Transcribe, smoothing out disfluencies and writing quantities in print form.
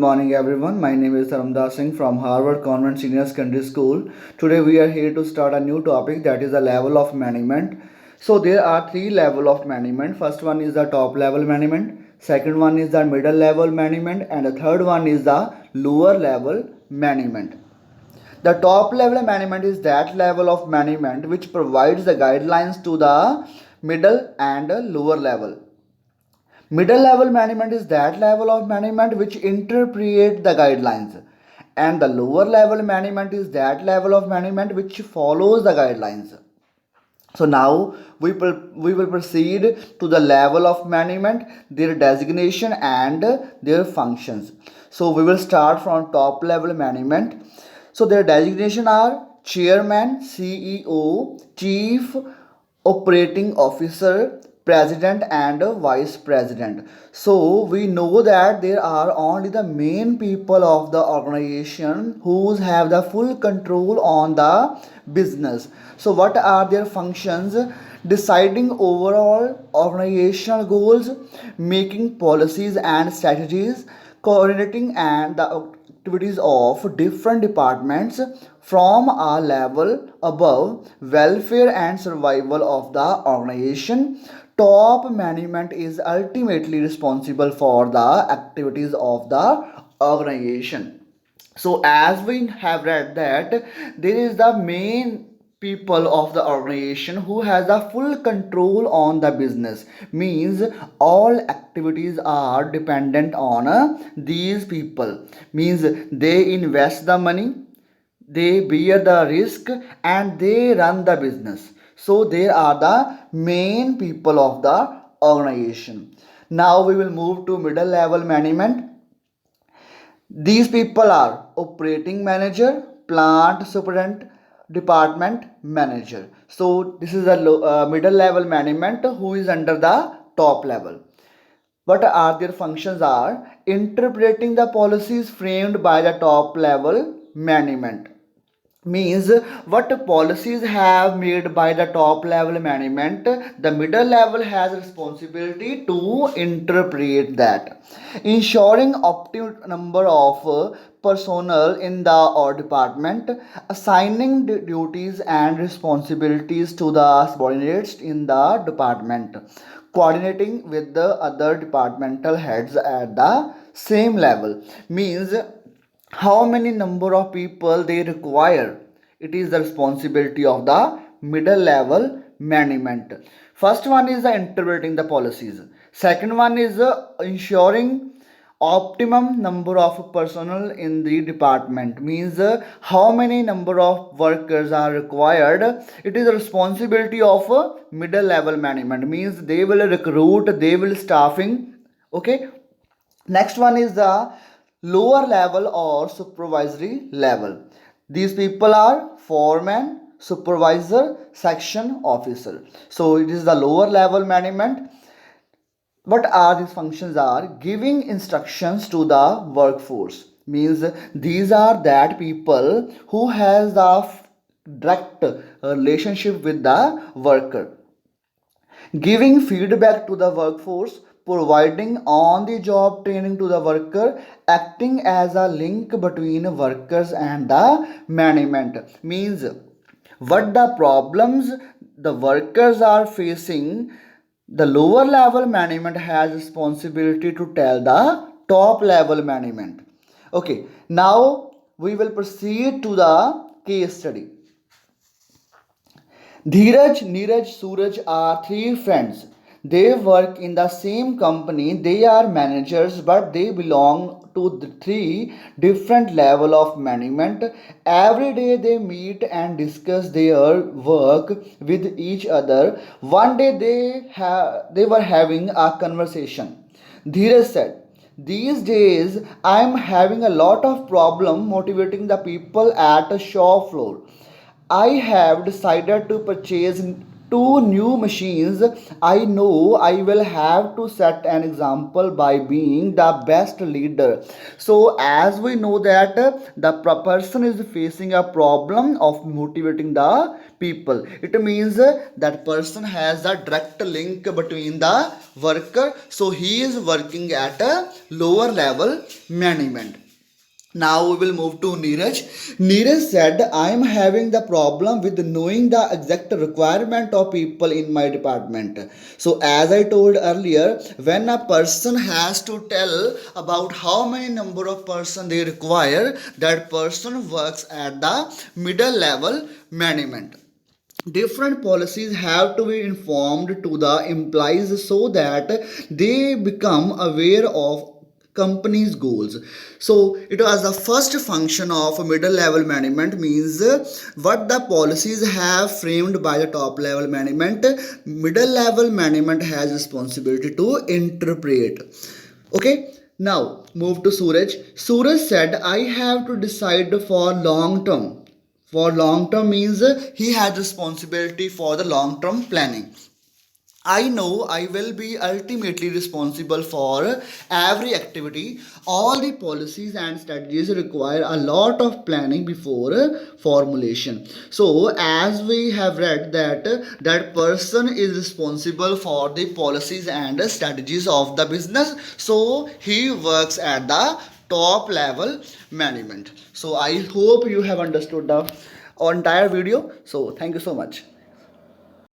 morning, everyone. My name is Dharamdas Singh from Harvard Convent Senior Secondary School. Today, we are here to start a new topic, that is the level of management. So, there are three level of management. First one is the top level management. Second one is the middle level management, and the third one is the lower level management. The top level management is that level of management which provides the guidelines to the middle and lower level. Middle level management is that level of management which interpret the guidelines, and the lower level management is that level of management which follows the guidelines. So now we will proceed to the level of management, their designation and their functions. So we will start from top level management. So their designation are chairman, CEO, chief operating officer, president and vice president. So we know that there are only the main people of the organization who have the full control on the business. So what are their functions? Deciding overall organizational goals, making policies and strategies, coordinating and the activities of different departments from a level above, welfare and survival of the organization. Top management is ultimately responsible for the activities of the organization. So as we have read that there is the main people of the organization who has a full control on the business, means all activities are dependent on these people, means they invest the money, they bear the risk and they run the business. So they are the main people of the organization. Now we will move to middle level management. These people are operating manager, plant superintendent, department manager. So this is a middle level management who is under the top level. What are their functions are interpreting the policies framed by the top level management, means what policies have made by the top level management, the middle level has responsibility to interpret that, ensuring optimal number of personnel in the or department, assigning duties and responsibilities to the subordinates in the department, coordinating with the other departmental heads at the same level, means how many number of people they require. It is the responsibility of the middle level management. First one is the interpreting the policies, second one is ensuring optimum number of personnel in the department, means how many number of workers are required. It is the responsibility of middle level management, means they will recruit, they will staffing. Okay, next one is the lower level or supervisory level. These people are foreman, supervisor, section officer. So it is the lower level management. What are these functions are giving instructions to the workforce, means these are that people who has the direct relationship with the worker, giving feedback to the workforce, providing on the job training to the worker, acting as a link between workers and the management, means what the problems the workers are facing, the lower level management has responsibility to tell the top level management. Okay, now we will proceed to the case study. Dheeraj, Neeraj, Suraj are three friends. They work in the same company. They are managers, but they belong to the three different level of management. Every day they meet and discuss their work with each other. One day they were having a conversation. Dheeraj said, "These days I am having a lot of problem motivating the people at a shop floor. I have decided to purchase two new machines, I know I will have to set an example by being the best leader. So, as we know that the person is facing a problem of motivating the people. It means that person has a direct link between the worker. So, he is working at a lower level management. Now we will move to Neeraj. Neeraj said, I am having the problem with knowing the exact requirement of people in my department. So, as I told earlier, when a person has to tell about how many number of person they require, that person works at the middle level management. Different policies have to be informed to the employees so that they become aware of company's goals. So it was the first function of middle level management, means what the policies have framed by the top level management, middle level management has responsibility to interpret. Okay, now move to Suraj. Suraj said, I have to decide for long term. For long term means he has responsibility for the long term planning. I know I will be ultimately responsible for every activity. All the policies and strategies require a lot of planning before formulation. So, as we have read that that person is responsible for the policies and strategies of the business. So, he works at the top level management. So, I hope you have understood the entire video. So, thank you so much.